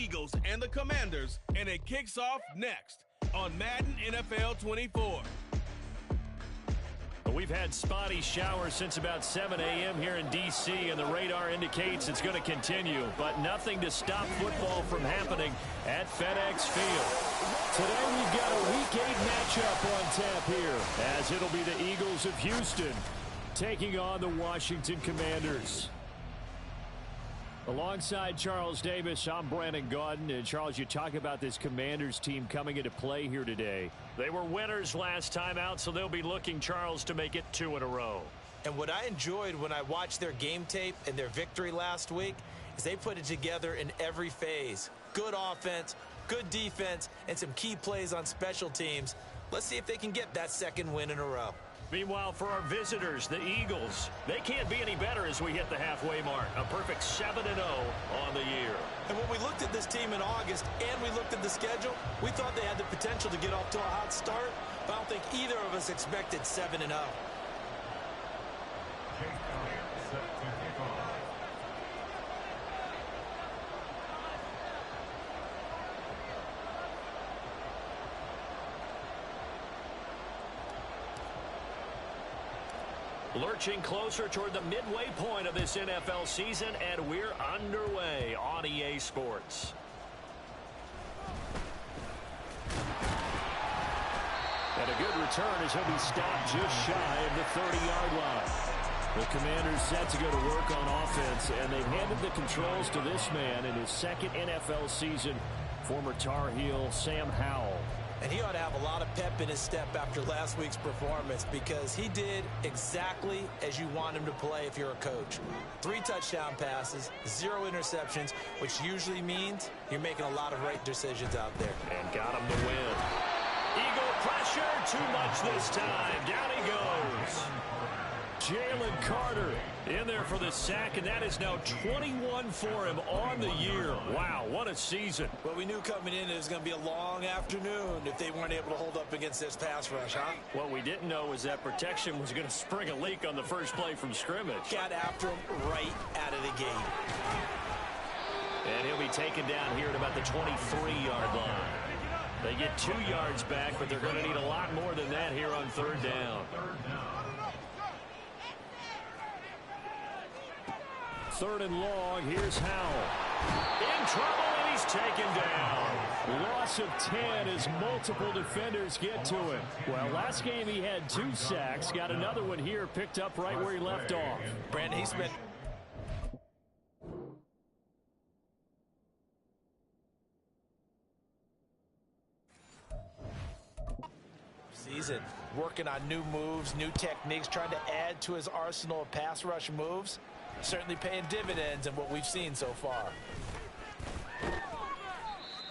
Eagles and the Commanders, and it kicks off next on Madden NFL 24. We've had spotty showers since about 7 a.m. here in D.C., and the radar indicates it's going to continue, but nothing to stop football from happening at FedEx Field. Today we've got a Week 8 matchup on tap here, as it'll be the Eagles of Houston taking on the Washington Commanders. Alongside Charles Davis, I'm Brandon Gaudin. And Charles, you talk about this Commanders team coming into play here today. They were winners last time out, so they'll be looking, Charles, to make it 2 in a row. And what I enjoyed when I watched their game tape and their victory last week is they put it together in every phase. Good offense, good defense, and some key plays on special teams. Let's see if they can get that 2nd win in a row. Meanwhile, for our visitors, the Eagles, they can't be any better as we hit the halfway mark. A perfect 7-0 on the year. And when we looked at this team in August and we looked at the schedule, we thought they had the potential to get off to a hot start, but I don't think either of us expected 7-0. Lurching closer toward the midway point of this NFL season, and we're underway on EA Sports. And a good return as he'll be stopped just shy of the 30-yard line. The Commanders set to go to work on offense, and they've handed the controls to this man in his 2nd NFL season, former Tar Heel Sam Howell. And he ought to have a lot of pep in his step after last week's performance, because he did exactly as you want him to play if you're a coach. 3 touchdown passes, 0 interceptions, which usually means you're making a lot of right decisions out there. And got him to win. Eagle pressure, too much this time. Down he goes. Jalen Carter in there for the sack, and that is now 21 for him on the year. Wow, what a season. Well, we knew coming in it was going to be a long afternoon if they weren't able to hold up against this pass rush, huh? What we didn't know was that protection was going to spring a leak on the first play from scrimmage. Got after him right out of the gate. And he'll be taken down here at about the 23-yard line. They get 2 yards back, but they're going to need a lot more than that here on 3rd down. 3rd and long, here's Howell. In trouble, and he's taken down. Loss of 10 as multiple defenders get to him. Well, last game he had 2 sacks. Got another one here, picked up right where he left off. Brandon, he spent season working on new moves, new techniques, trying to add to his arsenal of pass rush moves. Certainly paying dividends in what we've seen so far.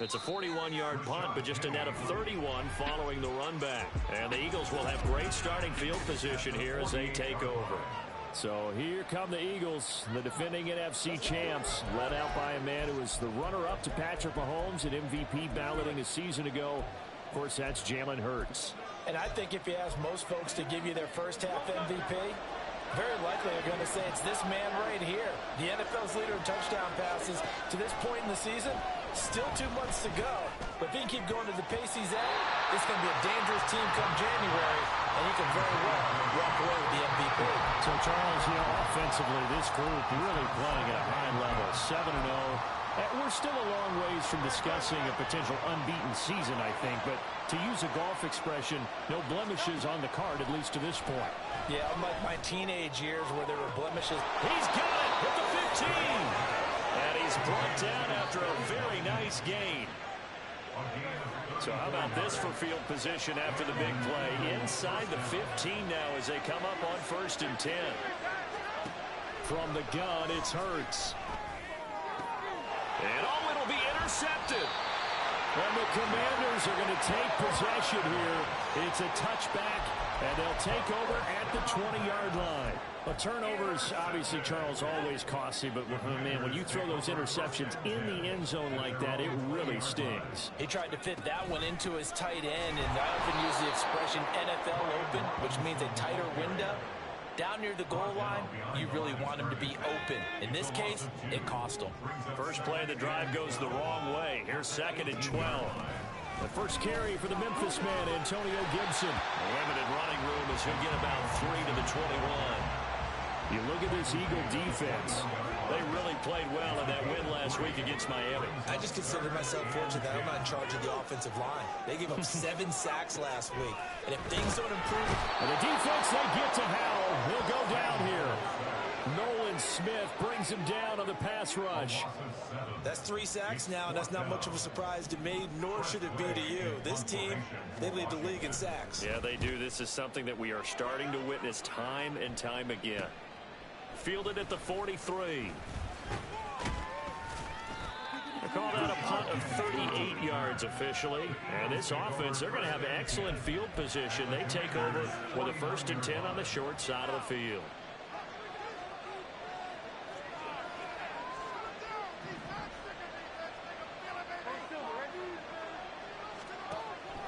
It's a 41-yard punt, but just a net of 31 following the run back. And the Eagles will have great starting field position here as they take over. So here come the Eagles, the defending NFC champs, led out by a man who was the runner-up to Patrick Mahomes at MVP balloting a season ago. Of course, that's Jalen Hurts. And I think if you ask most folks to give you their first half MVP, very likely they're going to say it's this man right here. The NFL's leader in touchdown passes to this point in the season. Still 2 months to go. But if he can keep going to the pace he's at, it's going to be a dangerous team come January, and he can very well walk away with the MVP. So, Charles, offensively, this group really playing at a high level, 7-0. We're still a long ways from discussing a potential unbeaten season, I think. But to use a golf expression, no blemishes on the card, at least to this point. Yeah, unlike my teenage years where there were blemishes. He's got it at the 15. And he's brought down after a very nice gain. So how about this for field position after the big play? Inside the 15 now as they come up on 1st and 10. From the gun, it's Hurts. And it'll be intercepted. And the Commanders are going to take possession here. It's a touchback, and they'll take over at the 20-yard line. A turnover is obviously, Charles, always costly, but man, when you throw those interceptions in the end zone like that, it really stings. He tried to fit that one into his tight end, and I often use the expression NFL open, which means a tighter window. Down near the goal line, you really want him to be open. In this case, it cost him. First play of the drive goes the wrong way. Here's 2nd and 12. The first carry for the Memphis man, Antonio Gibson. A limited running room as he'll get about 3 to the 21. You look at this Eagle defense. They really played well in that win last week against Miami. I just consider myself fortunate that I'm not in charge of the offensive line. They gave up 7 sacks last week. And if things don't improve... And the defense, they get to Howell. He'll go down here. Nolan Smith brings him down on the pass rush. That's 3 sacks now, and that's not much of a surprise to me, nor should it be to you. This team, they lead the league in sacks. Yeah, they do. This is something that we are starting to witness time and time again. Fielded at the 43. They're called out a punt of 38 yards officially. And this offense, they're going to have excellent field position. They take over with a 1st and 10 on the short side of the field.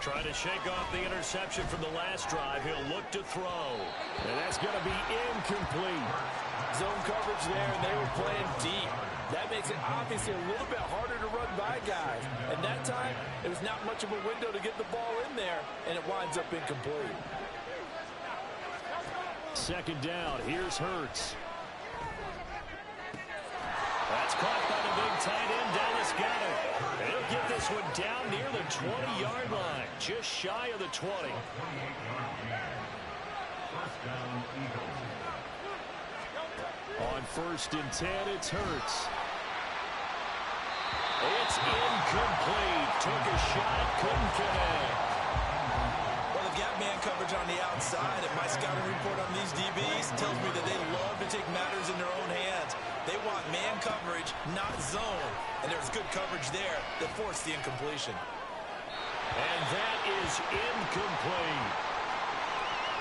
Trying to shake off the interception from the last drive. He'll look to throw. And that's going to be incomplete. Zone coverage there, and they were playing deep. That makes it obviously a little bit harder to run by guys. And that time, it was not much of a window to get the ball in there, and it winds up incomplete. 2nd down. Here's Hurts. That's caught by the big tight end, Dallas Goedert. And he'll get this one down near the 20-yard line, just shy of the 20. On 1st and 10, it's Hurts. It's incomplete. Took a shot, couldn't connect. Well, they've got man coverage on the outside, and my scouting report on these DBs tells me that they love to take matters in their own hands. They want man coverage, not zone. And there's good coverage there that forced the incompletion. And that is incomplete.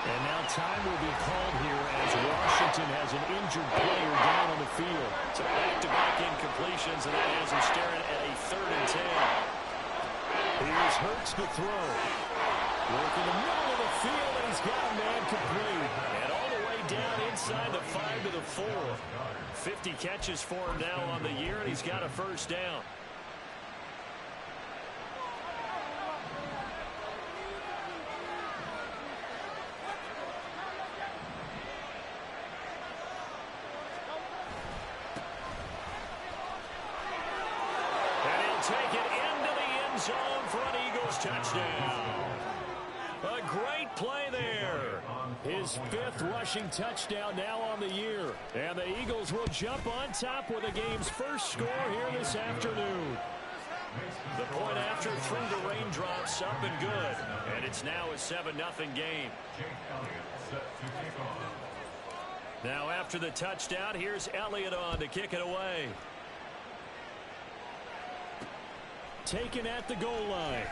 And now time will be called here as Washington has an injured player down on the field. So back-to-back incompletions, and that has him staring at a 3rd and 10. Here's Hurts to throw. Work in the middle of the field, and he's got a man complete. And all the way down inside the 5 to the 4. 50 catches for him now on the year, and he's got a 1st down. Take it into the end zone for an Eagles touchdown. A great play there. His 5th rushing touchdown now on the year. And the Eagles will jump on top with the game's first score here this afternoon. The point after through the raindrops, up and good. And it's now a 7-0 game. Now after the touchdown, here's Elliott on to kick it away. Taken at the goal line.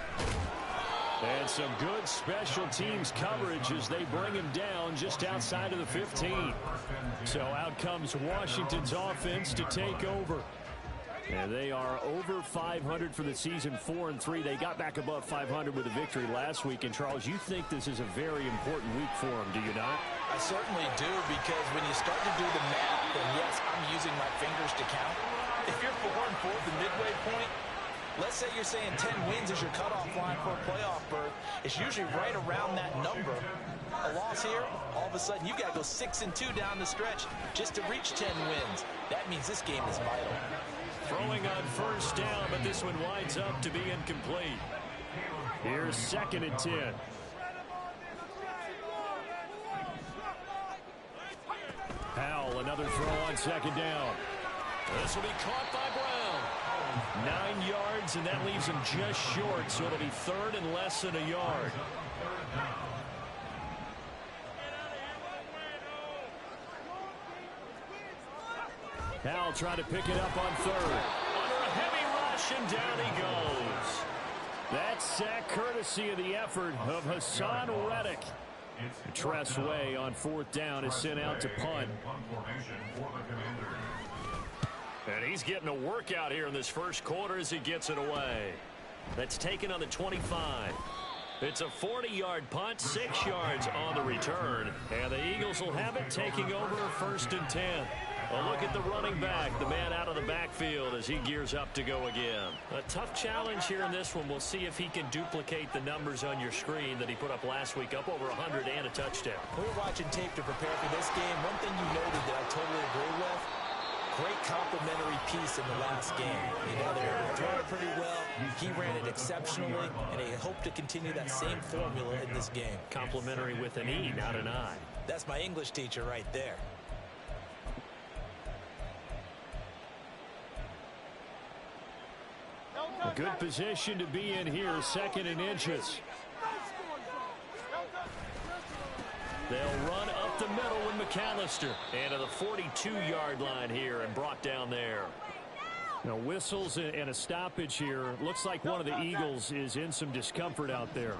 And some good special teams coverage as they bring him down just outside of the 15. So out comes Washington's offense to take over. And they are over 500 for the season, 4-3. They got back above 500 with a victory last week. And, Charles, you think this is a very important week for them, do you not? I certainly do, because when you start to do the math, and yes, I'm using my fingers to count. If you're 4-4 at the midway point, let's say you're saying 10 wins is your cutoff line for a playoff berth. It's usually right around that number. A loss here, all of a sudden you got to go 6-2 down the stretch just to reach 10 wins. That means this game is vital. Throwing on 1st down, but this one winds up to be incomplete. Here's 2nd and 10. Howell, another throw on 2nd down. This will be caught by Brown. 9 yards, and that leaves him just short, so it'll be 3rd and less than a yard. Howell trying to pick it up on 3rd. Under a heavy rush, and down he goes. That sack courtesy of the effort of Hassan Reddick. Tress Way on 4th down is sent out to punt. And he's getting a workout here in this first quarter as he gets it away. That's taken on the 25. It's a 40-yard punt, 6 yards on the return, and the Eagles will have it taking over 1st and 10. A look at the running back, the man out of the backfield as he gears up to go again. A tough challenge here in this one. We'll see if he can duplicate the numbers on your screen that he put up last week, up over 100 and a touchdown. We were watching tape to prepare for this game. One thing you noted that I totally agree with, great complimentary piece in the last game. You know, they were throwing it pretty well. He ran it exceptionally, and he hoped to continue that same formula in this game. Complimentary with an E, not an I. That's my English teacher right there. A good position to be in here, 2nd and inches. They'll run up the middle with McAllister. And to the 42-yard line here and brought down there. Now, whistles and a stoppage here. Looks like one of the Eagles is in some discomfort out there.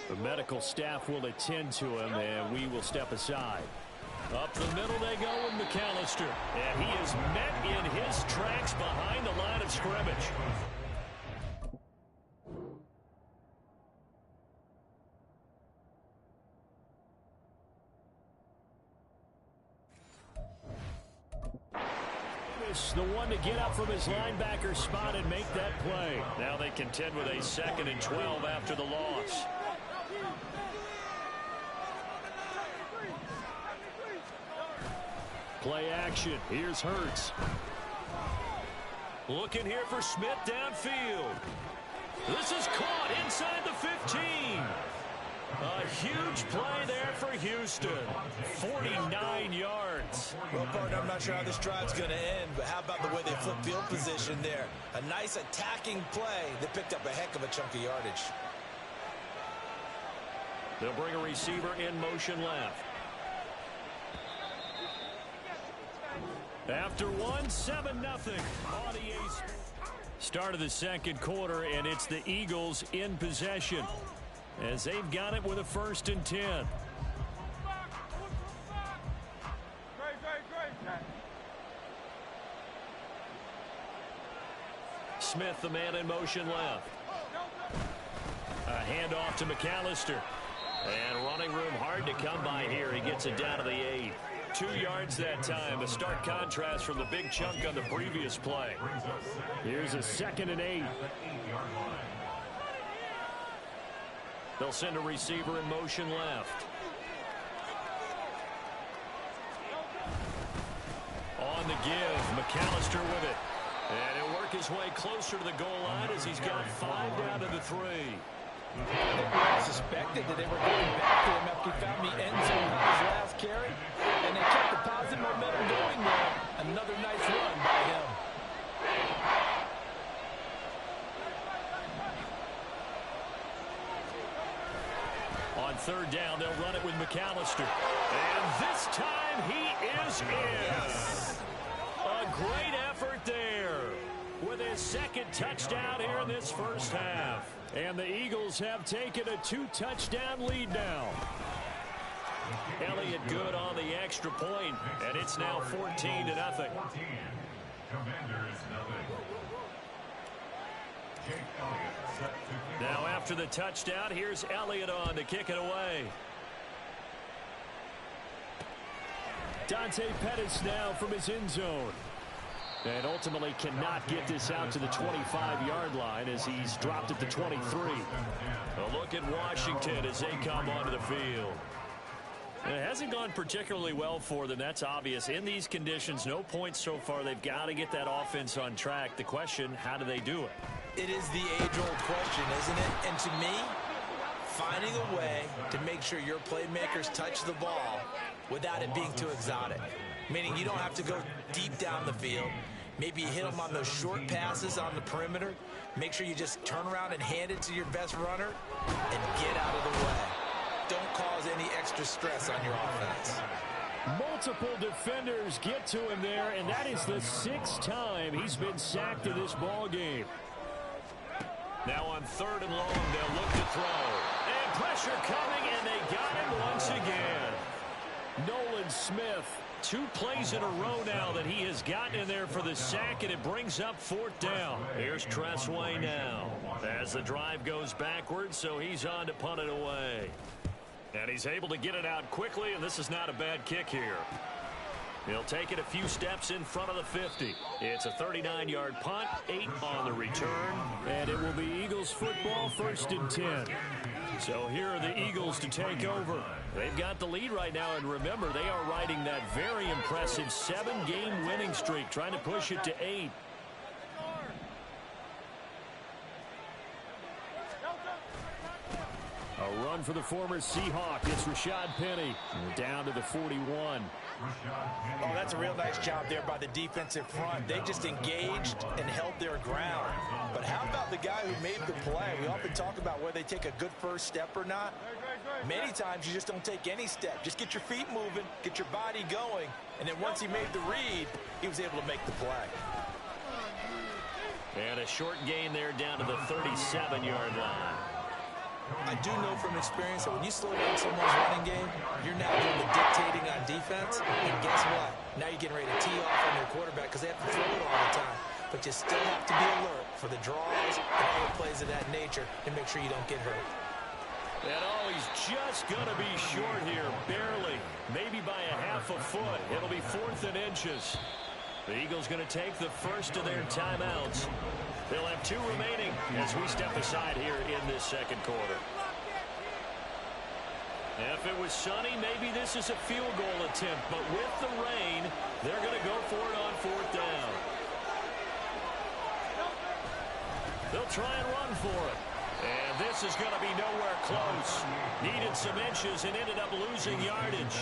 The medical staff will attend to him, and we will step aside. Up the middle they go with McAllister. And he is met in his tracks behind the line of scrimmage. The one to get up from his linebacker spot and make that play. Now they contend with a 2nd and 12 after the loss. Play action. Here's Hurts. Looking here for Smith downfield. This is caught inside the 15. A huge play there for Houston. 49 yards. Well, partner, I'm not sure how this drive's going to end, but how about the way they flip field position there? A nice attacking play that picked up a heck of a chunk of yardage. They'll bring a receiver in motion left. After 7-0. Start of the 2nd quarter, and it's the Eagles in possession as they've got it with a 1st and 10. Smith, the man in motion left. A handoff to McAllister. And running room hard to come by here. He gets it down to the 8. 2 yards that time. A stark contrast from the big chunk on the previous play. Here's a 2nd and 8. They'll send a receiver in motion left. On the give, McAllister with it. And he'll work his way closer to the goal line as he's got 5 down to the 3. I think we all suspected that they were going back to him after he found the end zone on his last carry. And they kept the positive momentum going there. Another nice run by him. On 3rd down, they'll run it with McAllister. And this time he is in. A great effort there with his 2nd touchdown here in this 1st half. And the Eagles have taken a 2-touchdown lead now. Elliott good on the extra point, and it's now 14-0. Now after the touchdown, here's Elliott on to kick it away. Dante Pettis now from his end zone. And ultimately cannot get this out to the 25-yard line as he's dropped at the 23. A look at Washington as they come onto the field. It hasn't gone particularly well for them. That's obvious. In these conditions, no points so far. They've got to get that offense on track. The question, how do they do it? It is the age-old question, isn't it? And to me, finding a way to make sure your playmakers touch the ball without it being too exotic. Meaning you don't have to go deep down the field. Maybe you hit them on those short passes on the perimeter. Make sure you just turn around and hand it to your best runner and get out of the way. Don't cause any extra stress on your offense. Multiple defenders get to him there, and that is the 6th time he's been sacked in this ball game. Now on 3rd and long, they'll look to throw. And pressure coming, and they got him once again. Nolan Smith 2 plays in a row now that he has gotten in there for the sack, and it brings up 4th down. Here's Tressway now as the drive goes backwards, so he's on to punt it away. And he's able to get it out quickly, and this is not a bad kick here. He'll take it a few steps in front of the 50. It's a 39-yard punt, 8 on the return, and it will be Eagles football, 1st and 10. So here are the Eagles to take over. They've got the lead right now, and remember, they are riding that very impressive 7-game winning streak, trying to push it to 8. A run for the former Seahawk. It's Rashad Penny down to the 41. Oh, that's a real nice job there by the defensive front. They just engaged and held their ground. But how about the guy who made the play? We often talk about whether they take a good first step or not. Many times you just don't take any step. Just get your feet moving, get your body going, and then once he made the read, he was able to make the play. And a short gain there down to the 37-yard line. I do know from experience that when you slow down someone's running game, you're now doing the dictating on defense. And guess what? Now you're getting ready to tee off on their quarterback because they have to throw it all the time. But you still have to be alert for the draws and other plays of that nature and make sure you don't get hurt. And oh, he's just going to be short here, barely. Maybe by a half a foot. It'll be 4th and inches. The Eagles going to take the first of their timeouts. They'll have 2 remaining as we step aside here in this second quarter. If it was sunny, maybe this is a field goal attempt, but with the rain, they're going to go for it on 4th down. They'll try and run for it. And this is going to be nowhere close. Needed some inches and ended up losing yardage.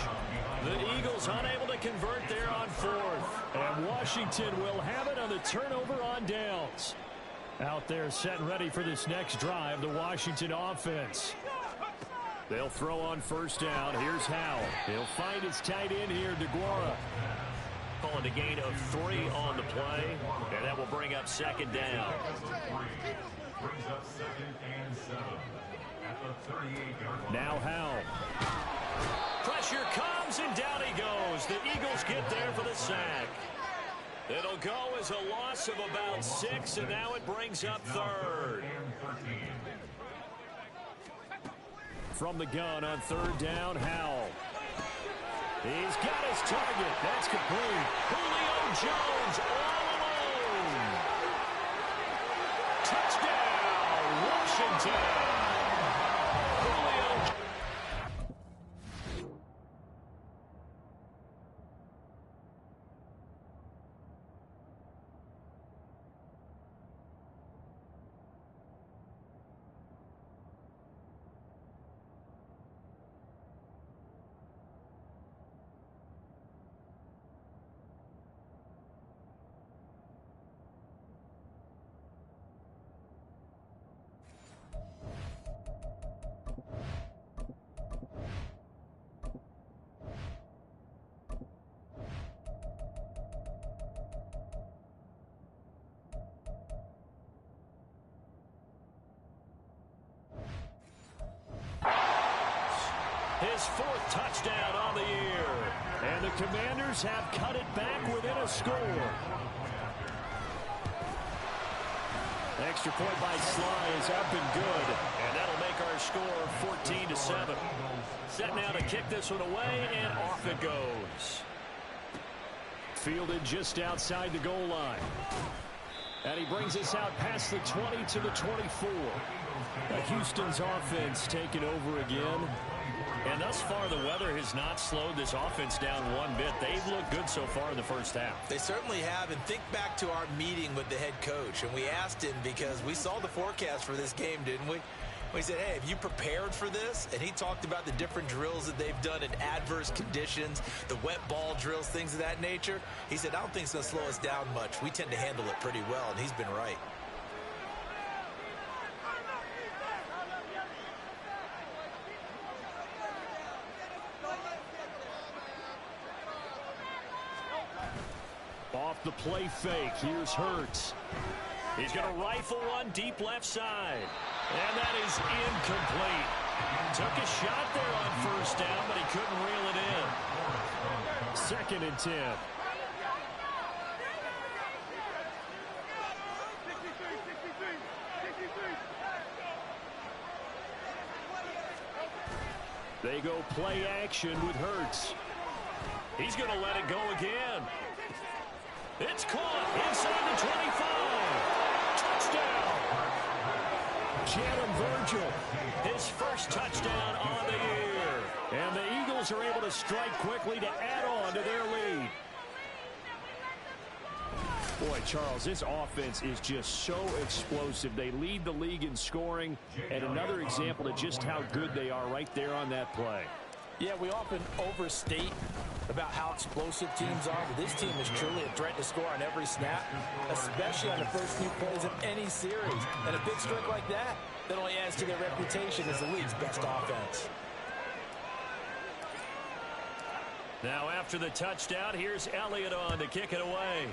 The Eagles unable to convert there on 4th. And Washington will have it on the turnover on downs. Out there set and ready for this next drive, the Washington offense. They'll throw on 1st down. Here's Howell. He'll find his tight end here, DeGuara. Calling a gain of 3 on the play, and that will bring up 2nd down. Now Howell. Pressure comes, and down he goes. The Eagles get there for the sack. It'll go as a loss of about 6, and now it brings up 3rd. From the gun on 3rd down, Howell. He's got his target. That's complete. Julio Jones all alone. Touchdown, Washington. Julio. His 4th touchdown on the year. And the Commanders have cut it back within a score. Extra point by Sly is up and good. And that'll make our score 14-7. Set now to kick this one away, and off it goes. Fielded just outside the goal line. And he brings us out past the 20 to the 24. Houston's offense taking over again. And thus far, the weather has not slowed this offense down one bit. They've looked good so far in the first half. They certainly have. And think back to our meeting with the head coach. And we asked him because we saw the forecast for this game, didn't we? We said, hey, have you prepared for this? And he talked about the different drills that they've done in adverse conditions, the wet ball drills, things of that nature. He said, I don't think it's going to slow us down much. We tend to handle it pretty well, and he's been right. Off the play fake, here's Hurts. He's going to rifle one deep left side. And that is incomplete. Took a shot there on 1st down, but he couldn't reel it in. 2nd and 10. They go play action with Hurts. He's going to let it go again. It's caught inside the 25. Touchdown. Jalen Virgil, his first touchdown on the year. And the Eagles are able to strike quickly to add on to their lead. Boy, Charles, this offense is just so explosive. They lead the league in scoring, and another example of just how good they are right there on that play. Yeah, we often overstate about how explosive teams are, but this team is truly a threat to score on every snap, especially on the first few plays of any series. And a big streak like that only adds to their reputation as the league's best offense. Now after the touchdown, here's Elliott on to kick it away.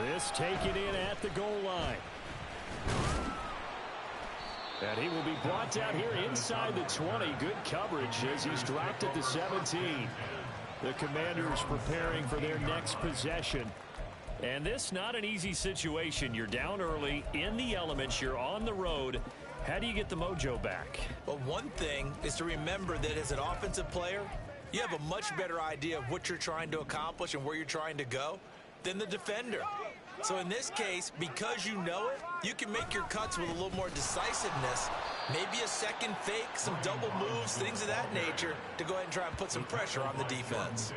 This taken in at the goal line. And he will be brought down here inside the 20. Good coverage as he's dropped at the 17. The Commanders preparing for their next possession. And this not an easy situation. You're down early in the elements. You're on the road. How do you get the mojo back? Well, one thing is to remember that as an offensive player, you have a much better idea of what you're trying to accomplish and where you're trying to go than the defender. So in this case, because you know it, you can make your cuts with a little more decisiveness. Maybe a second fake, some double moves, things of that nature to go ahead and try and put some pressure on the defense.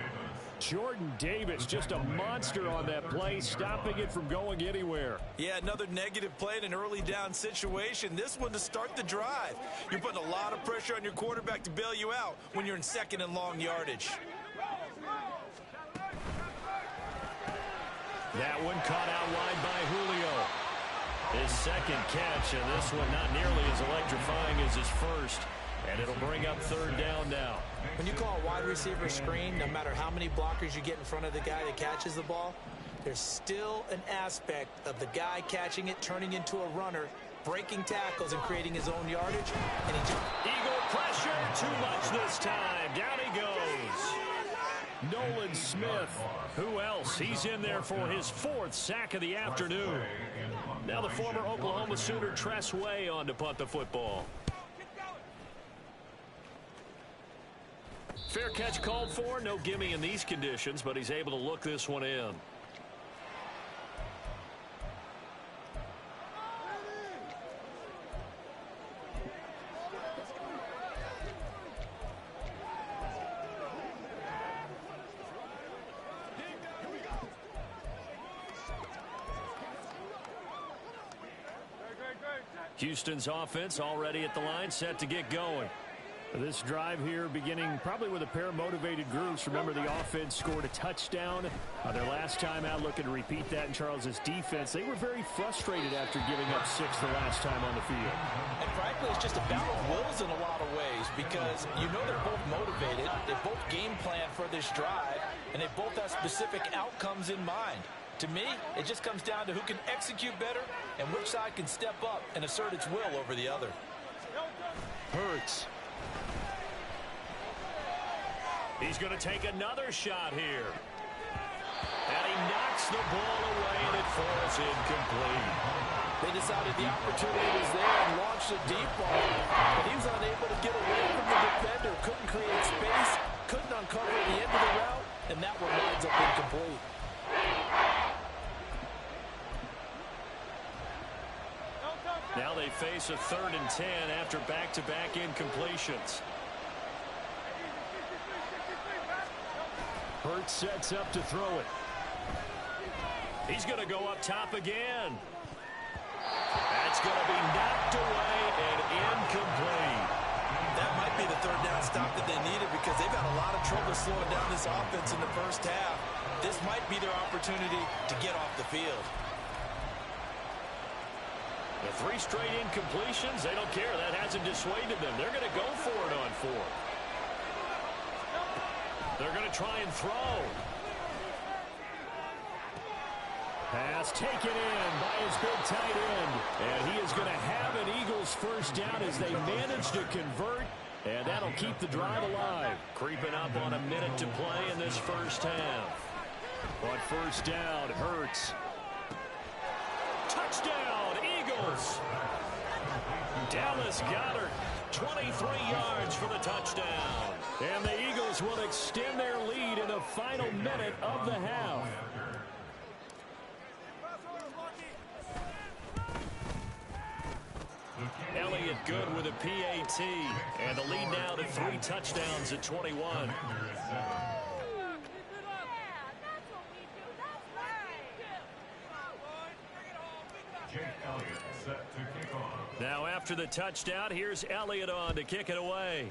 Jordan Davis, just a monster on that play, stopping it from going anywhere. Yeah, another negative play in an early down situation. This one to start the drive. You're putting a lot of pressure on your quarterback to bail you out when you're in 2nd and long yardage. That one caught out wide by Julio. His 2nd catch, and this one not nearly as electrifying as his first. And it'll bring up 3rd down now. When you call a wide receiver screen, no matter how many blockers you get in front of the guy that catches the ball, there's still an aspect of the guy catching it, turning into a runner, breaking tackles and creating his own yardage. And Eagle pressure, too much this time. Down he goes. Nolan Smith. Who else? He's in there for his 4th sack of the afternoon. Now the former Oklahoma Sooner Tress Way on to punt the football. Fair catch called for. No gimme in these conditions, but he's able to look this one in. Houston's offense already at the line, set to get going. This drive here beginning probably with a pair of motivated groups. Remember, the offense scored a touchdown their last time out, looking to repeat that in Charles's defense. They were very frustrated after giving up 6 the last time on the field. And frankly, it's just a battle of wills in a lot of ways because you know they're both motivated. They both game plan for this drive, and they both have specific outcomes in mind. To me, it just comes down to who can execute better and which side can step up and assert its will over the other. Hurts. He's going to take another shot here. And he knocks the ball away, and it falls incomplete. They decided the opportunity was there and launched a deep ball, but he was unable to get away from the defender. Couldn't create space, couldn't uncover the end of the route, and that one winds up incomplete. Now they face a 3rd and 10 after back-to-back incompletions. Hurts sets up to throw it. He's going to go up top again. That's going to be knocked away and incomplete. That might be the 3rd down stop that they needed because they've had a lot of trouble slowing down this offense in the first half. This might be their opportunity to get off the field. The 3 straight incompletions, they don't care. That hasn't dissuaded them. They're going to go for it on 4th. They're going to try and throw. Pass taken in by his big tight end. And he is going to have an Eagles first down as they manage to convert And that'll keep the drive alive. Creeping up on a minute to play in this first half. On first down, Hurts. Touchdown, Eagles. Dallas Goedert, 23 yards for the touchdown. And the Eagles will extend their lead in the final minute of the half. Elliott good with a PAT. And the lead now to 3 touchdowns at 21. Now after the touchdown, here's Elliott on to kick it away.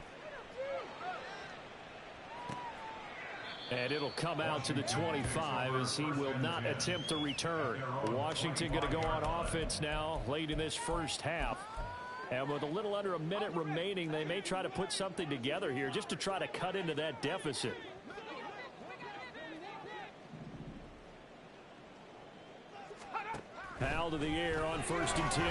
And it'll come out to the 25 as he will not attempt to return. Washington going to go on offense now late in this first half. And with a little under a minute remaining, they may try to put something together here just to try to cut into that deficit. Foul to the air on 1st and 10.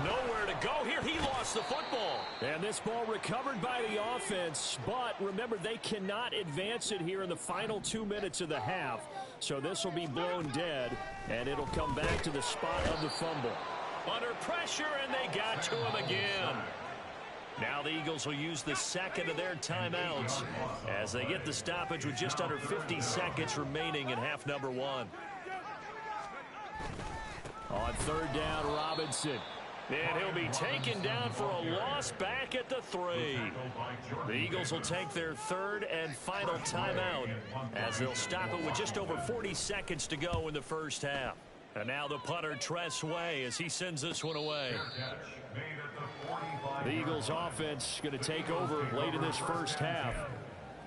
Nowhere to go here. He lost the football. And this ball recovered by the offense. But remember, they cannot advance it here in the final 2 minutes of the half. So this will be blown dead. And it'll come back to the spot of the fumble. Under pressure, and they got to him again. Now the Eagles will use the second of their timeouts as they get the stoppage with just under 50 seconds remaining in half number 1. On 3rd down, Robinson. And he'll be taken down for a loss back at the 3. The Eagles will take their 3rd and final timeout as they'll stop it with just over 40 seconds to go in the first half. And now the punter, Tress Way, as he sends this one away. The Eagles offense going to take over late in this first half.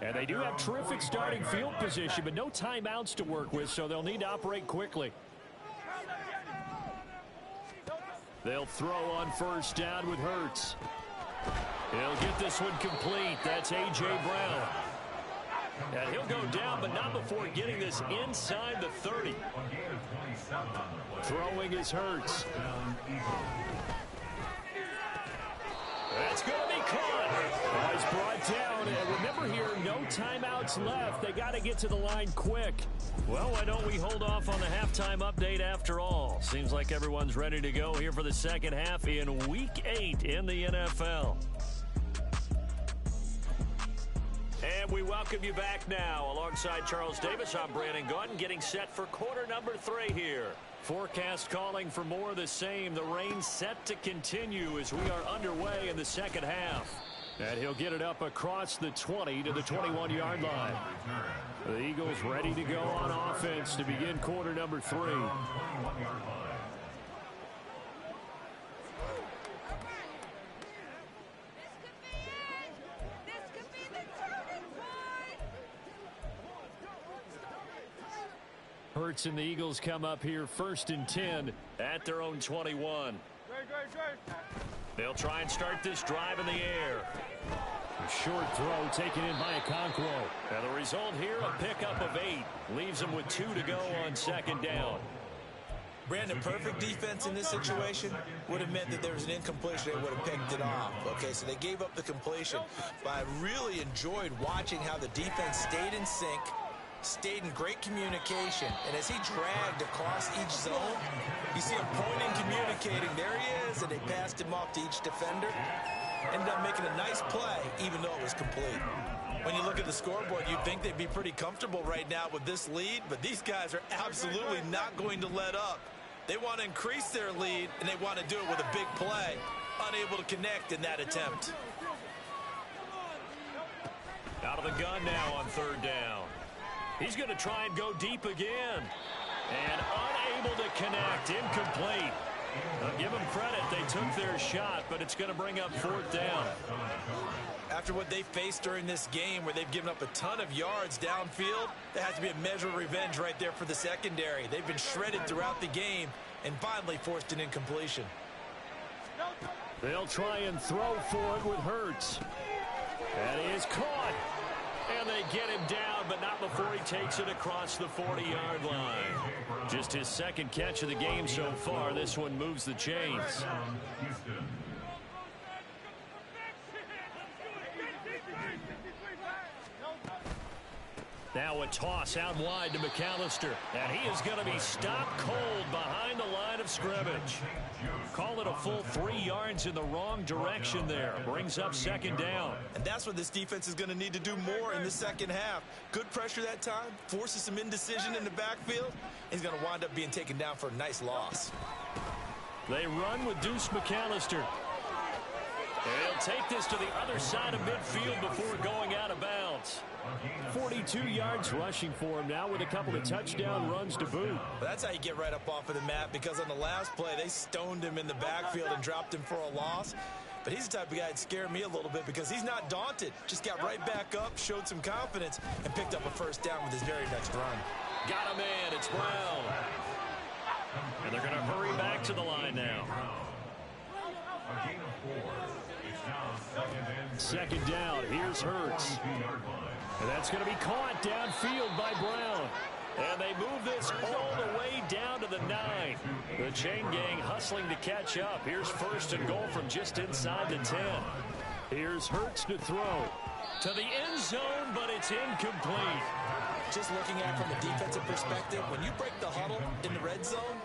And they do have terrific starting field position, but no timeouts to work with, so they'll need to operate quickly. They'll throw on 1st down with Hurts. He'll get this one complete. That's A.J. Brown. And he'll go down, but not before getting this inside the 30. Throwing is Hurts. That's going to be caught. He's brought down. And remember here, no timeouts left. They got to get to the line quick. Well, why don't we hold off on the halftime update after all? Seems like everyone's ready to go here for the second half in Week 8 in the NFL. And we welcome you back now. Alongside Charles Davis, I'm Brandon Gaudin, getting set for quarter number 3 here. Forecast calling for more of the same. The rain set to continue as we are underway in the second half. And he'll get it up across the 20 to the 21-yard line. The Eagles ready to go on offense to begin quarter number 3. Hurts and the Eagles come up here 1st and 10 at their own 21. They'll try and start this drive in the air. A short throw taken in by Okonkwo. And the result here, a pickup of 8. Leaves them with 2 to go on 2nd down. Brandon, perfect defense in this situation would have meant that there was an incompletion. They would have picked it off. Okay, so they gave up the completion. But I really enjoyed watching how the defense stayed in sync, stayed in great communication, and as he dragged across each zone, you see him pointing, communicating. There he is, and they passed him off to each defender. Ended up making a nice play, even though it was complete. When you look at the scoreboard, you'd think they'd be pretty comfortable right now with this lead, but these guys are absolutely not going to let up. They want to increase their lead, and they want to do it with a big play. Unable to connect in that attempt. Out of the gun now on 3rd down. He's going to try and go deep again. And unable to connect. Incomplete. I'll give them credit. They took their shot, but it's going to bring up 4th down. After what they faced during this game where they've given up a ton of yards downfield, there has to be a measure of revenge right there for the secondary. They've been shredded throughout the game and finally forced an incompletion. They'll try and throw for it with Hurts. And he is caught. And they get him down, but not before he takes it across the 40-yard line. Just his 2nd catch of the game so far. This one moves the chains. Now a toss out wide to McAllister. And he is going to be stopped cold behind the line of scrimmage. Call it a full 3 yards in the wrong direction there. Brings up second down. And that's what this defense is going to need to do more in the second half. Good pressure that time. Forces some indecision in the backfield. He's going to wind up being taken down for a nice loss. They run with Deuce McAllister. And he'll take this to the other side of midfield before going out of bounds. 42 yards rushing for him now with a couple of touchdown runs to boot. Well, that's how you get right up off of the mat, because on the last play, they stoned him in the backfield and dropped him for a loss. But he's the type of guy that scared me a little bit because he's not daunted. Just got right back up, showed some confidence, and picked up a first down with his very next run. Got him in. It's Brown. And they're going to hurry back to the line now. Second down. Here's Hurts. And that's going to be caught downfield by Brown. And they move this all the way down to the 9. The chain gang hustling to catch up. Here's first and goal from just inside the 10. Here's Hurts to throw. To the end zone, but it's incomplete. Just looking at it from a defensive perspective, when you break the huddle in the red zone,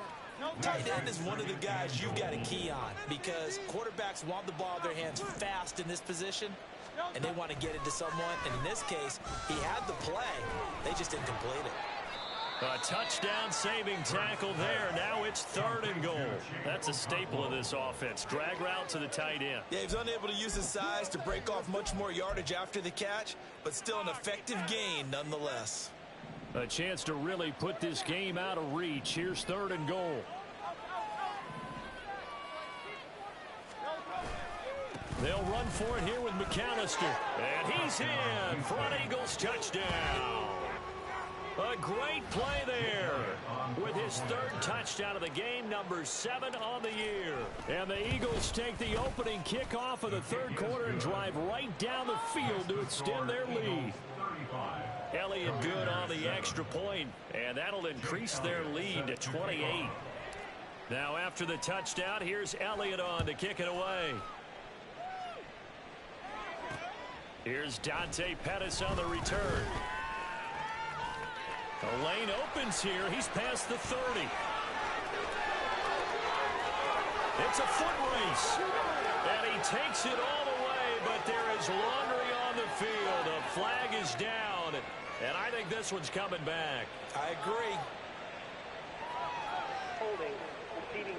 tight end is one of the guys you've got to key on, because quarterbacks want the ball in their hands fast in this position, and they want to get it to someone. And in this case, he had the play. They just didn't complete it. A touchdown saving tackle there. Now it's 3rd and goal. That's a staple of this offense. Drag route to the tight end. Yeah, he was unable to use his size to break off much more yardage after the catch, but still an effective gain nonetheless. A chance to really put this game out of reach. Here's 3rd and goal. They'll run for it here with McAllister. And he's in. Front Eagles touchdown. A great play there with his 3rd touchdown of the game, number 7 on the year. And the Eagles take the opening kickoff of the 3rd quarter and drive right down the field to extend their lead. Elliott good on the extra point, and that'll increase their lead to 28. Now after the touchdown, here's Elliott on to kick it away. Here's Dante Pettis on the return. The lane opens here. He's past the 30. It's a foot race. And he takes it all the way, but there is laundry on the field. A flag is down, and I think this one's coming back. I agree. Holding. Receiving.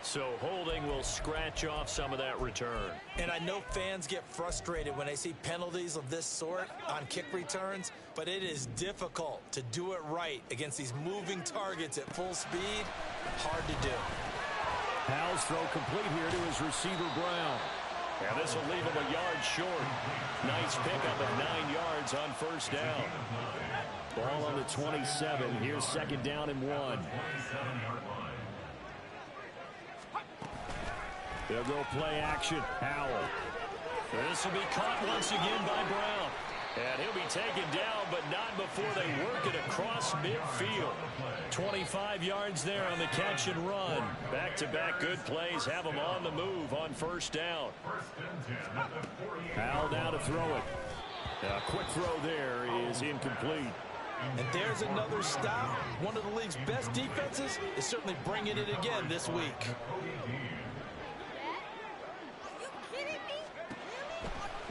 So holding will scratch off some of that return. And I know fans get frustrated when they see penalties of this sort on kick returns, but it is difficult to do it right against these moving targets at full speed. Hard to do. Howell's throw complete here to his receiver, Brown. And this will leave him a yard short. Nice pickup of 9 yards on first down. Ball on the 27. Here's 2nd down and 1. They'll go play action. Howell. This will be caught once again by Brown. And he'll be taken down, but not before they work it across midfield. 25 yards there on the catch and run. Back-to-back good plays have them on the move on first down. Howell now to throw it. A quick throw there is incomplete. And there's another stop. One of the league's best defenses is certainly bringing it again this week.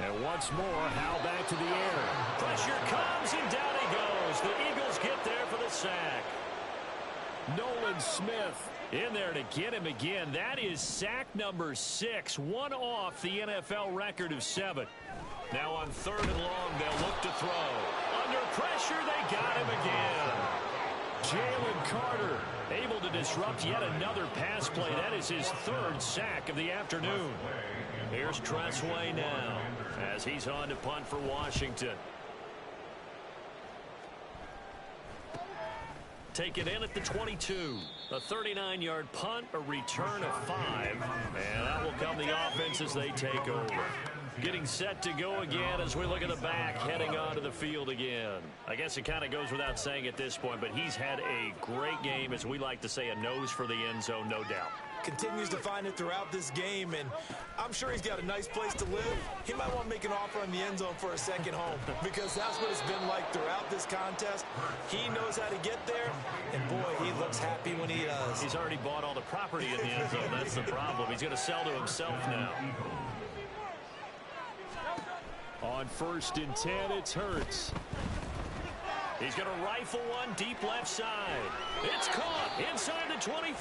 And once more, Howell back to the air. Pressure comes, and down he goes. The Eagles get there for the sack. Nolan Smith in there to get him again. That is sack number 6, one off the NFL record of 7. Now on 3rd and long, they'll look to throw. Under pressure, they got him again. Jalen Carter able to disrupt yet another pass play. That is his 3rd sack of the afternoon. Here's Tressway now as he's on to punt for Washington. Taken in at the 22. A 39-yard punt, a return of 5. And that will come the offense as they take over. Getting set to go again as we look at the back, heading onto the field again. I guess it kind of goes without saying at this point, but he's had a great game, as we like to say, a nose for the end zone, no doubt. continues to find it throughout this game, and I'm sure he's got a nice place to live. He might want to make an offer in the end zone for a second home, because that's what it's been like throughout this contest. He knows how to get there, and boy, he looks happy when he does. He's already bought all the property in the end zone. That's the problem. He's going to sell to himself now. On 1st and 10, it's Hurts. He's going to rifle one deep left side. It's caught inside the 25.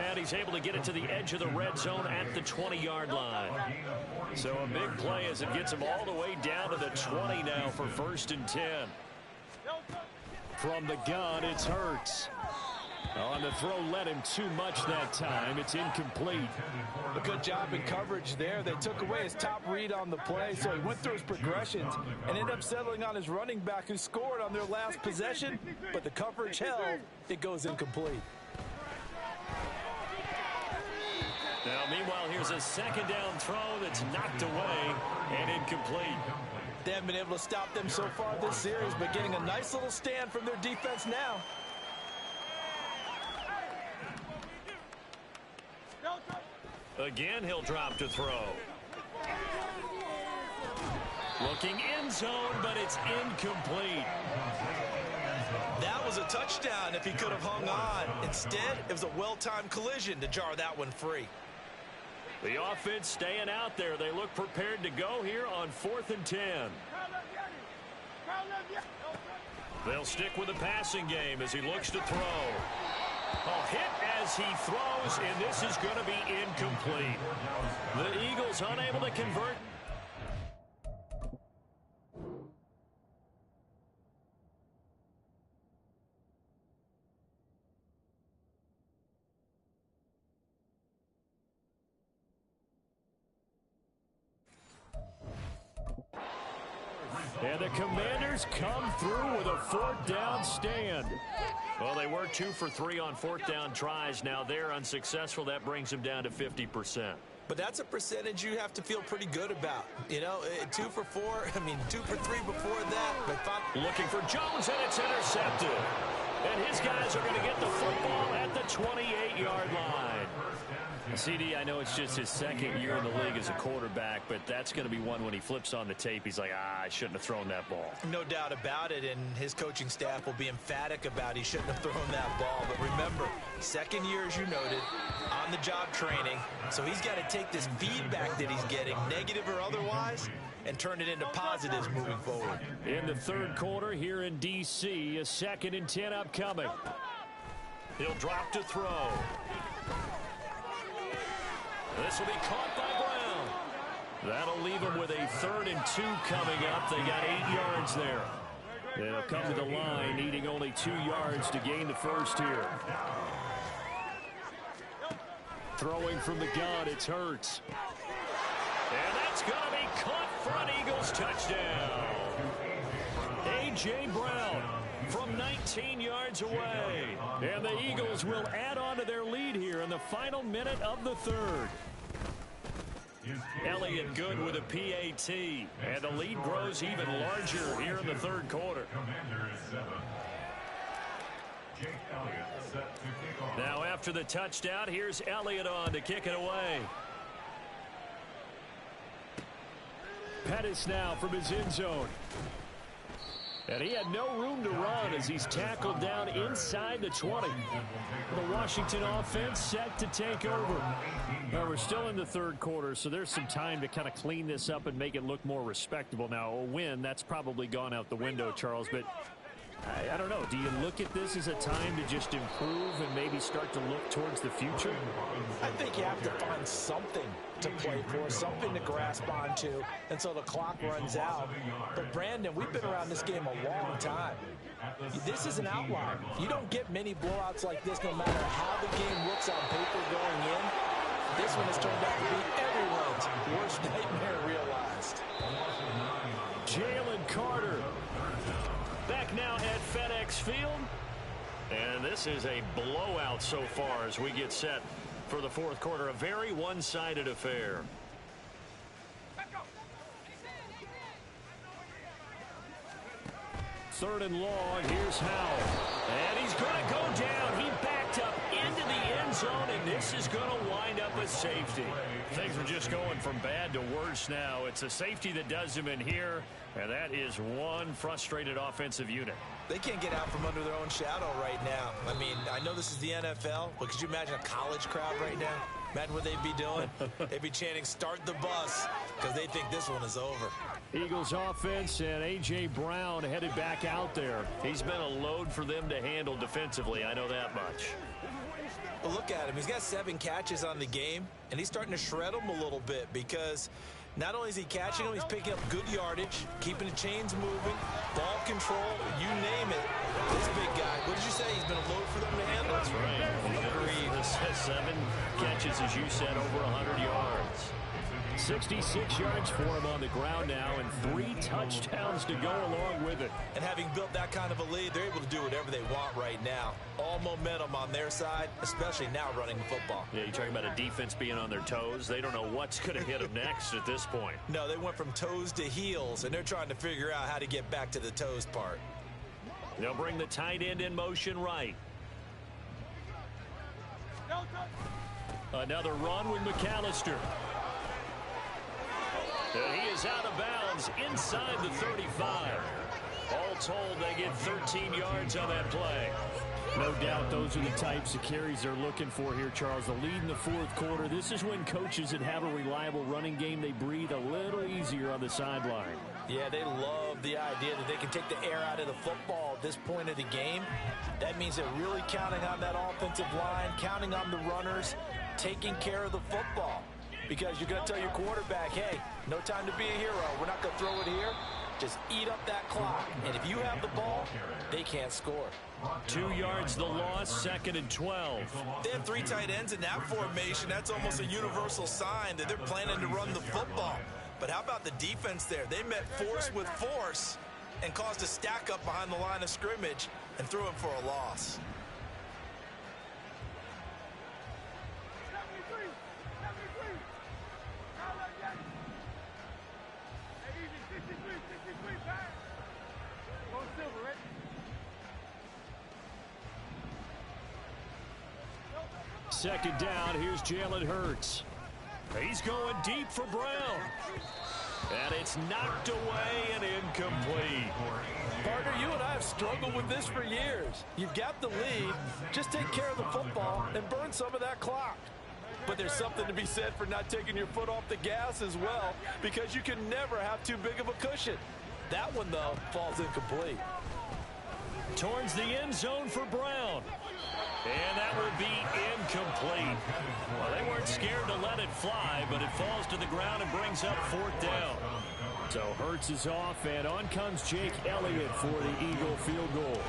And he's able to get it to the edge of the red zone at the 20-yard line. So a big play as it gets him all the way down to the 20 now for 1st and 10. From the gun, it's Hurts. On the throw, led him too much that time. It's incomplete. A good job in coverage there. They took away his top read on the play, so he went through his progressions and ended up settling on his running back who scored on their last possession, but the coverage held. It goes incomplete. Now, meanwhile, here's a second down throw that's knocked away and incomplete. They haven't been able to stop them so far this series, but getting a nice little stand from their defense now. Again, he'll drop to throw. Looking end zone, but it's incomplete. That was a touchdown if he could have hung on. Instead, it was a well-timed collision to jar that one free. The offense staying out there. They look prepared to go here on 4th and 10. They'll stick with the passing game as he looks to throw. A hit as he throws, and this is going to be incomplete. The Eagles unable to convert. And the Commanders come through with a 4th down stand. Well, they were 2 for 3 on 4th down tries. Now they're unsuccessful. That brings them down to 50%. But that's a percentage you have to feel pretty good about. You know, 2 for 4, 2 for 3 before that. But looking for Jones, and it's intercepted. And his guys are going to get the football at the 28-yard line. CD, I know it's just his 2nd year in the league as a quarterback, but that's going to be one when he flips on the tape. He's like, I shouldn't have thrown that ball. No doubt about it, and his coaching staff will be emphatic about he shouldn't have thrown that ball. But remember, 2nd year, as you noted, on-the-job training. So he's got to take this feedback that he's getting, negative or otherwise, and turn it into positives moving forward. In the 3rd quarter here in D.C., a 2nd and 10 upcoming. He'll drop to throw. This will be caught by Brown. That'll leave them with a 3rd and 2 coming up. They got 8 yards there. They'll come to the line, needing only 2 yards to gain the first here. Throwing from the gun, it's Hurts. And that's going to be caught for an Eagles touchdown. A.J. Brown from 19 yards away. And the Eagles will add on to their lead here in the final minute of the 3rd. Elliott good with a PAT. And the lead grows even larger here in the 3rd quarter. Now after the touchdown, here's Elliott on to kick it away. Pettis now from his end zone. And he had no room to run as he's tackled down inside the 20. The Washington offense set to take over. Now we're still in the 3rd quarter, so there's some time to kind of clean this up and make it look more respectable. Now, a win, that's probably gone out the window, Charles, but I don't know. Do you look at this as a time to just improve and maybe start to look towards the future? I think you have to find something to play for, something to grasp onto until the clock runs out. But, Brandon, we've been around this game a long time. This is an outlier. You don't get many blowouts like this no matter how the game looks on paper going in. This one has turned out to be everyone's worst nightmare realized. Jalen Carter back now at FedEx Field. And this is a blowout so far as we get set for the 4th quarter. A very one-sided affair. Third and long, here's Howell. And he's going to go down. He backed up into the end zone, and this is going to wind up a safety. Things are just going from bad to worse now. It's a safety that does him in here, and that is one frustrated offensive unit. They can't get out from under their own shadow right now. I mean, I know this is the NFL, but could you imagine a college crowd right now? Imagine what they'd be doing. They'd be chanting, "Start the bus," because they think this one is over. Eagles offense and A.J. Brown headed back out there. He's been a load for them to handle defensively, I know that much. Well, look at him. He's got 7 catches on the game, and he's starting to shred them a little bit because not only is he catching them, he's picking up good yardage, keeping the chains moving, ball control, you name it. This big guy, what did you say? He's been a load for them to handle? That's right. Agreed. This has 7 catches, as you said, over 100 yards. 66 yards for him on the ground now and 3 touchdowns to go along with it. And having built that kind of a lead, they're able to do whatever they want right now. All momentum on their side, especially now running the football. Yeah, you're talking about a defense being on their toes. They don't know what's going to hit them next at this point. No, they went from toes to heels, and they're trying to figure out how to get back to the toes part. They'll bring the tight end in motion right. Another run with McAllister. And he is out of bounds inside the 35. All told, they get 13 yards on that play. No doubt those are the types of carries they're looking for here, Charles. The lead in the 4th quarter. This is when coaches that have a reliable running game, they breathe a little easier on the sideline. Yeah, they love the idea that they can take the air out of the football at this point of the game. That means they're really counting on that offensive line, counting on the runners, taking care of the football. Because you're going to tell your quarterback, hey, no time to be a hero. We're not going to throw it here. Just eat up that clock. And if you have the ball, they can't score. 2 yards the loss, 2nd and 12. They have 3 tight ends in that formation. That's almost a universal sign that they're planning to run the football. But how about the defense there? They met force with force and caused a stack up behind the line of scrimmage and threw him for a loss. Second down, here's Jalen Hurts. He's going deep for Brown. And it's knocked away and incomplete. Partner, you and I have struggled with this for years. You've got the lead. Just take care of the football and burn some of that clock. But there's something to be said for not taking your foot off the gas as well, because you can never have too big of a cushion. That one, though, falls incomplete. Towards the end zone for Brown. And that will be incomplete. Well, they weren't scared to let it fly, but it falls to the ground and brings up 4th down. So Hurts is off, and on comes Jake Elliott for the Eagle field goal.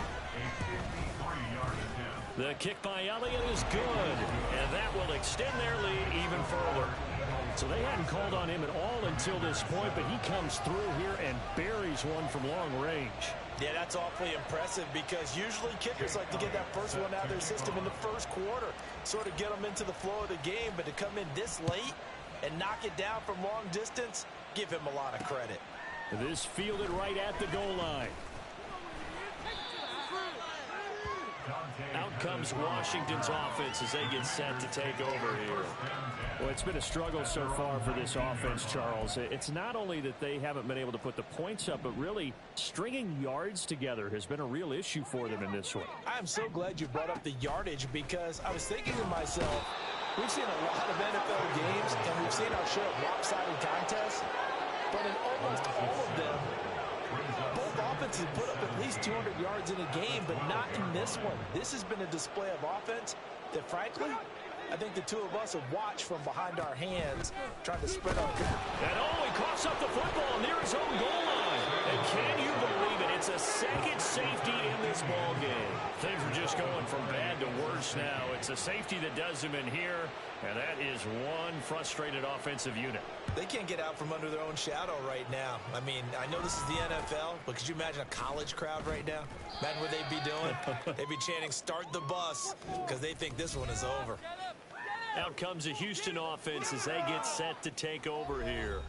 The kick by Elliott is good, and that will extend their lead even further. So they hadn't called on him at all until this point, but he comes through here and buries one from long range. Yeah, that's awfully impressive because usually kickers like to get that first one out of their system in the 1st quarter, sort of get them into the flow of the game, but to come in this late and knock it down from long distance, give him a lot of credit. This fielded right at the goal line. Out comes Washington's offense as they get set to take over here. Well, it's been a struggle so far for this offense, Charles. It's not only that they haven't been able to put the points up, but really stringing yards together has been a real issue for them in this one. I'm so glad you brought up the yardage because I was thinking to myself, we've seen a lot of NFL games and we've seen our share of lopsided contests, but in almost all of them, both offenses put up at least 200 yards in a game, but not in this one. This has been a display of offense that, frankly, I think the two of us have watched from behind our hands, trying to spread our... And he coughs up the football near his own goal line. And can you believe it? It's a second safety in this ball game. Things are just going from bad to worse now. It's a safety that does them in here, and that is one frustrated offensive unit. They can't get out from under their own shadow right now. I mean, I know this is the NFL, but could you imagine a college crowd right now? Imagine what they'd be doing. They'd be chanting, "Start the bus," because they think this one is over. Out comes the Houston offense as they get set to take over here.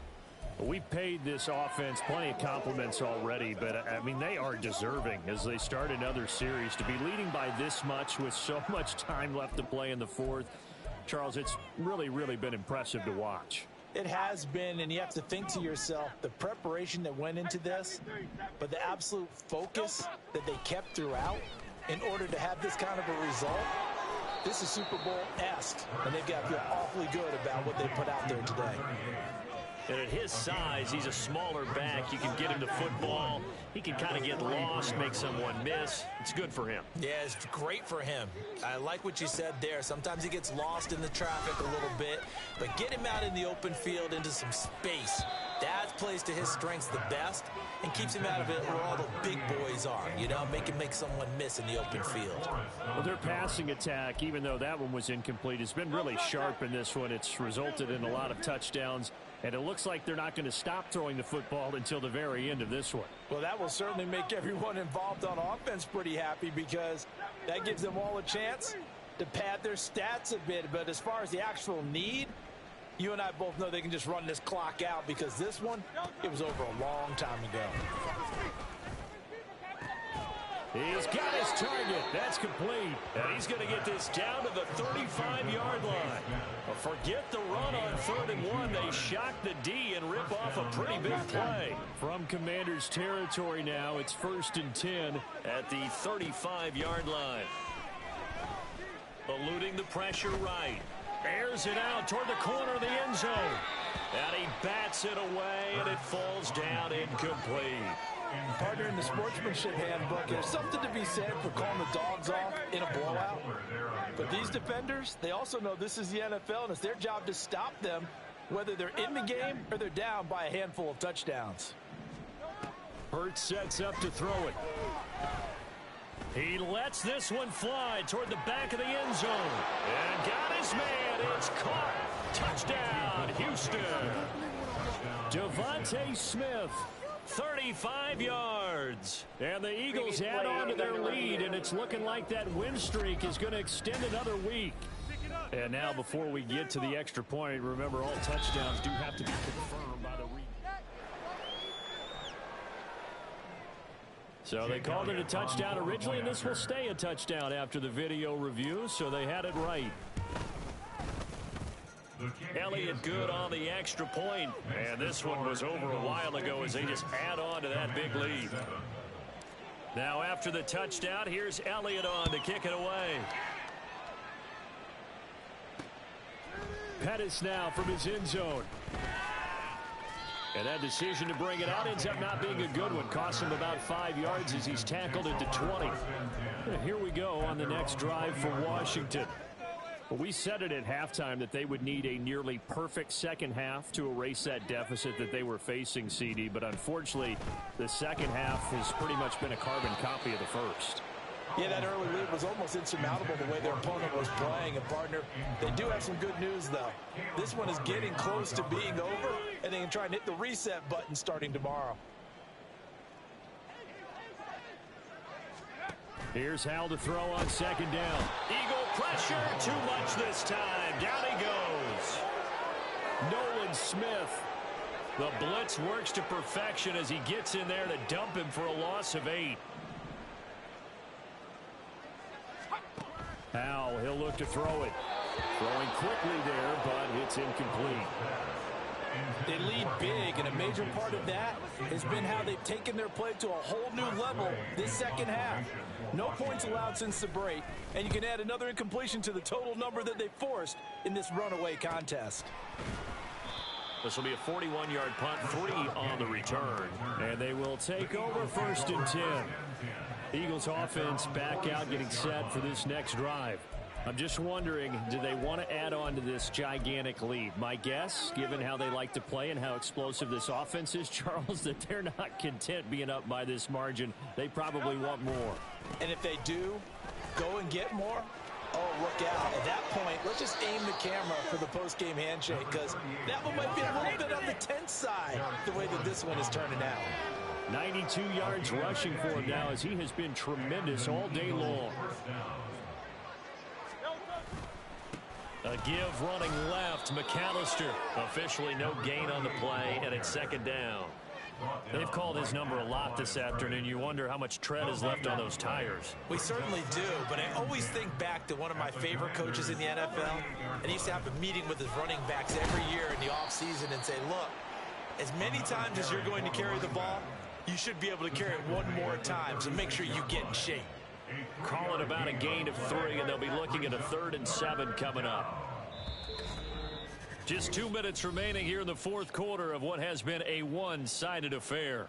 We paid this offense plenty of compliments already, but, I mean, they are deserving as they start another series. To be leading by this much with so much time left to play in the 4th, Charles, it's really been impressive to watch. It has been, and you have to think to yourself the preparation that went into this, but the absolute focus that they kept throughout in order to have this kind of a result. This is Super Bowl-esque, and they've got to feel awfully good about what they put out there today. And at his size, he's a smaller back. You can get him the football. He can kind of get lost, make someone miss. It's good for him. Yeah, it's great for him. I like what you said there. Sometimes he gets lost in the traffic a little bit, but get him out in the open field into some space. That plays to his strengths the best and keeps him out of it where all the big boys are, you know, make someone miss in the open field. Well, their passing attack, even though that one was incomplete, has been really sharp in this one. It's resulted in a lot of touchdowns, and it looks like they're not going to stop throwing the football until the very end of this one. Well, that will certainly make everyone involved on offense pretty happy because that gives them all a chance to pad their stats a bit. But as far as the actual need, you and I both know they can just run this clock out because this one, it was over a long time ago. He's got his target. That's complete. And he's going to get this down to the 35-yard line. Well, forget the run on 3rd and 1. They shock the D and rip off a pretty big play. From Commander's territory now, it's 1st and 10 at the 35-yard line. Eluding the pressure right. Airs it out toward the corner of the end zone. And he bats it away, and it falls down incomplete. Partner, in the sportsmanship handbook, there's something to be said for calling the dogs off in a blowout. But these defenders, they also know this is the NFL, and it's their job to stop them, whether they're in the game or they're down by a handful of touchdowns. Hurts sets up to throw it. He lets this one fly toward the back of the end zone. And got his man. It's caught. Touchdown, Houston. Devontae Smith. 35 yards. And the Eagles add on to their lead, and it's looking like that win streak is going to extend another week. And now before we get to the extra point, remember all touchdowns do have to be confirmed by the So they called it a touchdown originally, and this will stay a touchdown after the video review, so they had it right. Elliott good on the extra point. And this one was over a while ago as they just add on to that big lead. Now after the touchdown, here's Elliott on to kick it away. Pettis now from his end zone. And that decision to bring it out ends up not being a good one. Costs him about 5 yards as he's tackled at the 20. And here we go on the next drive for Washington. Well, we said it at halftime that they would need a nearly perfect second half to erase that deficit that they were facing, CD. But unfortunately, the second half has pretty much been a carbon copy of the first. Yeah, that early lead was almost insurmountable the way their opponent was playing. And, partner, they do have some good news, though. This one is getting close to being over, and they can try and hit the reset button starting tomorrow. Here's Hal to throw on second down. Eagle pressure, too much this time. Down he goes. Nolan Smith. The blitz works to perfection as he gets in there to dump him for a loss of 8. Hal, he'll look to throw it. Throwing quickly there, but it's incomplete. They lead big, and a major part of that has been how they've taken their play to a whole new level this second half. No points allowed since the break, and you can add another incompletion to the total number that they forced in this runaway contest. This will be a 41-yard punt, 3 on the return. And they will take over 1st and 10. Eagles offense back out, getting set for this next drive. I'm just wondering, do they want to add on to this gigantic lead? My guess, given how they like to play and how explosive this offense is, Charles, that they're not content being up by this margin. They probably want more. And if they do go and get more, oh, look out. At that point, let's just aim the camera for the post-game handshake, because that one might be a little bit on the tense side, the way that this one is turning out. 92 yards rushing for him now as he has been tremendous all day long. A give running left. McAllister. Officially no gain on the play, and it's second down. They've called his number a lot this afternoon. You wonder how much tread is left on those tires. We certainly do, but I always think back to one of my favorite coaches in the NFL, and he used to have a meeting with his running backs every year in the offseason and say, look, as many times as you're going to carry the ball, you should be able to carry it one more time, so make sure you get in shape. Call it about a gain of 3, and they'll be looking at a 3rd and 7 coming up. Just 2 minutes remaining here in the fourth quarter of what has been a one-sided affair.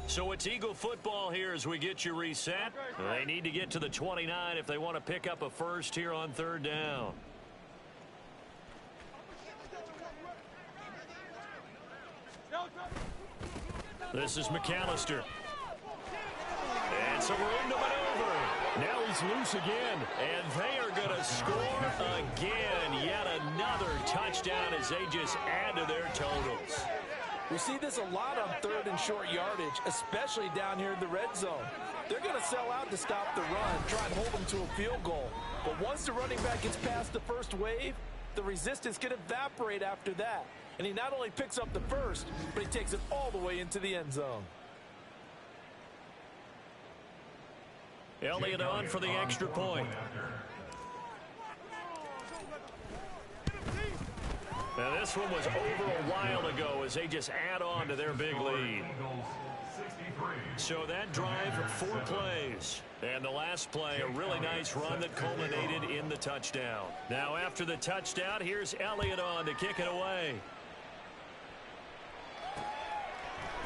So it's Eagle football here as we get you reset. They need to get to the 29 if they want to pick up a first here on 3rd down. This is McAllister. And some room to maneuver. Now he's loose again. And they are going to score again. Yet another touchdown as they just add to their totals. We see this a lot on 3rd and short yardage, especially down here in the red zone. They're going to sell out to stop the run, try and hold them to a field goal. But once the running back gets past the first wave, the resistance can evaporate after that. And he not only picks up the first, but he takes it all the way into the end zone. Elliott on for the extra point. Now this one was over a while ago as they just add on to their big lead. So that drive, 4 plays. And the last play, a really nice run that culminated in the touchdown. Now after the touchdown, here's Elliott on to kick it away.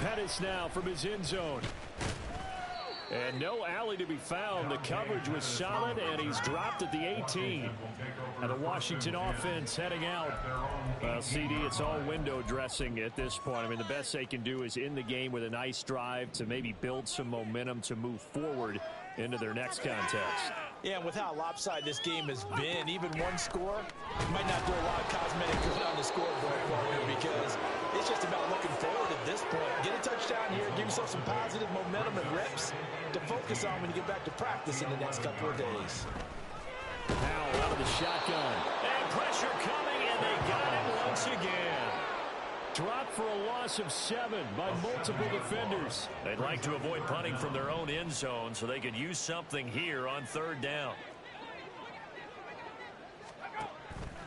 Pettis now from his end zone. And no alley to be found. The coverage was solid, and he's dropped at the 18. Now the Washington offense heading out. Well, CD, it's all window dressing at this point. I mean, the best they can do is in the game with a nice drive to maybe build some momentum to move forward into their next contest. Yeah, and with how lopsided this game has been, even one score might not do a lot of cosmetic good on the scoreboard, partner, because it's just about looking forward at this point. Get a touchdown here, give yourself some positive momentum and reps to focus on when you get back to practice in the next couple of days. Powell out of the shotgun. And pressure coming, and they got him once again. Dropped for a loss of 7 by multiple defenders. They'd like to avoid punting from their own end zone so they could use something here on 3rd down.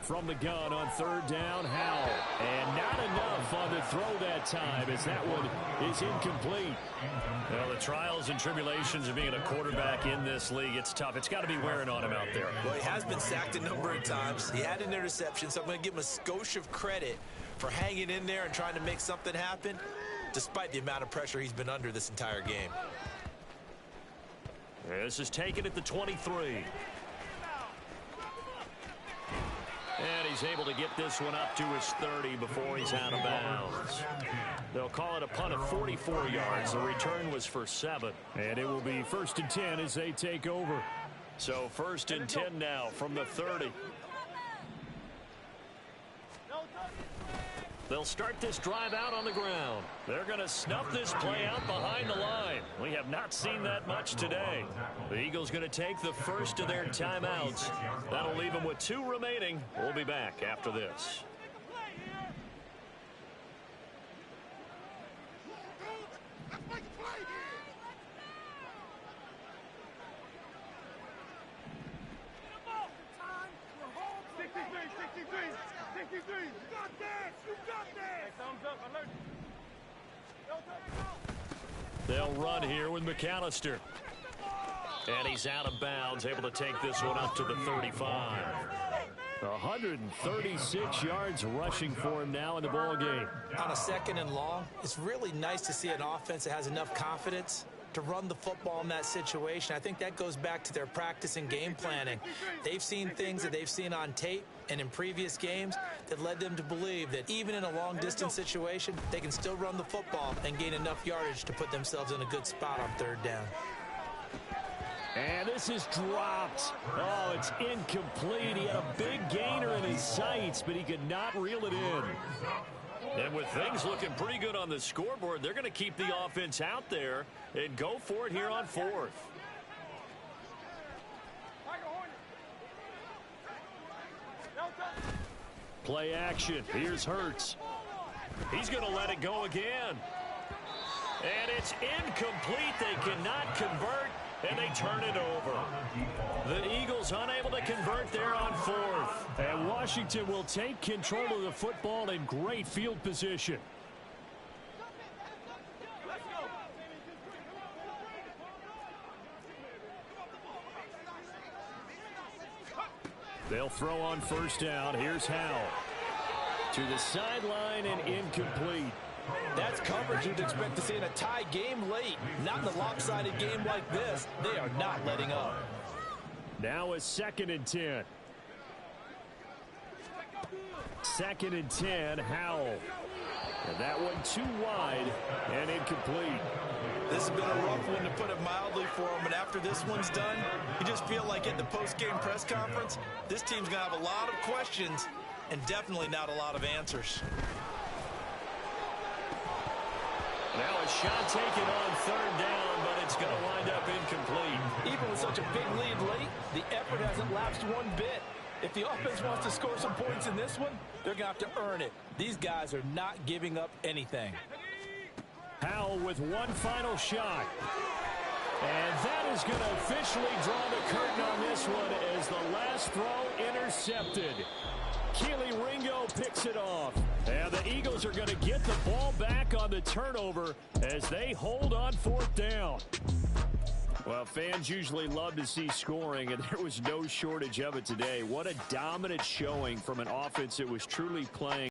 From the gun on 3rd down, Howell. And not enough on the throw that time as that one is incomplete. Well, the trials and tribulations of being a quarterback in this league, it's tough. It's got to be wearing on him out there. Well, he has been sacked a number of times. He had an interception, so I'm going to give him a skosh of credit for hanging in there and trying to make something happen, despite the amount of pressure he's been under this entire game. This is taken at the 23. And he's able to get this one up to his 30 before he's out of bounds. They'll call it a punt of 44 yards. The return was for 7. And it will be 1st and 10 as they take over. So 1st and 10 now from the 30. They'll start this drive out on the ground. They're going to snuff this play out behind the line. We have not seen that much today. The Eagles going to take the first of their timeouts. That'll leave them with 2 remaining. We'll be back after this. They'll run here with McAllister. And he's out of bounds, able to take this one up to the 35. 136 yards rushing for him now in the ball game. On a 2nd and long, it's really nice to see an offense that has enough confidence to run the football in that situation. I think that goes back to their practice and game planning. They've seen things that they've seen on tape and in previous games that led them to believe that even in a long-distance situation, they can still run the football and gain enough yardage to put themselves in a good spot on 3rd down. And this is dropped. Oh, it's incomplete. He had a big gainer in his sights, but he could not reel it in. And with things looking pretty good on the scoreboard, they're going to keep the offense out there and go for it here on 4th. Play action. Here's Hurts. He's going to let it go again. And it's incomplete. They cannot convert, and they turn it over. The Eagles unable to convert there on fourth. And Washington will take control of the football in great field position. They'll throw on first down. Here's Howell. To the sideline and incomplete. That's coverage you'd expect to see in a tie game late. Not in a lopsided game like this. They are not letting up. Now a 2nd and 10. 2nd and 10, Howell. And that one too wide and incomplete. This has been a rough one, to put it mildly, for him. And after this one's done, you just feel like at the post-game press conference, this team's going to have a lot of questions and definitely not a lot of answers. Now a shot taken on third down, but it's going to wind up incomplete. Even with such a big lead late, the effort hasn't lapsed one bit. If the offense wants to score some points in this one, they're going to have to earn it. These guys are not giving up anything. Howell with one final shot. And that is going to officially draw the curtain on this one as the last throw intercepted. Keely Ringo picks it off. And the Eagles are going to get the ball back on the turnover as they hold on fourth down. Well, fans usually love to see scoring, and there was no shortage of it today. What a dominant showing from an offense that was truly playing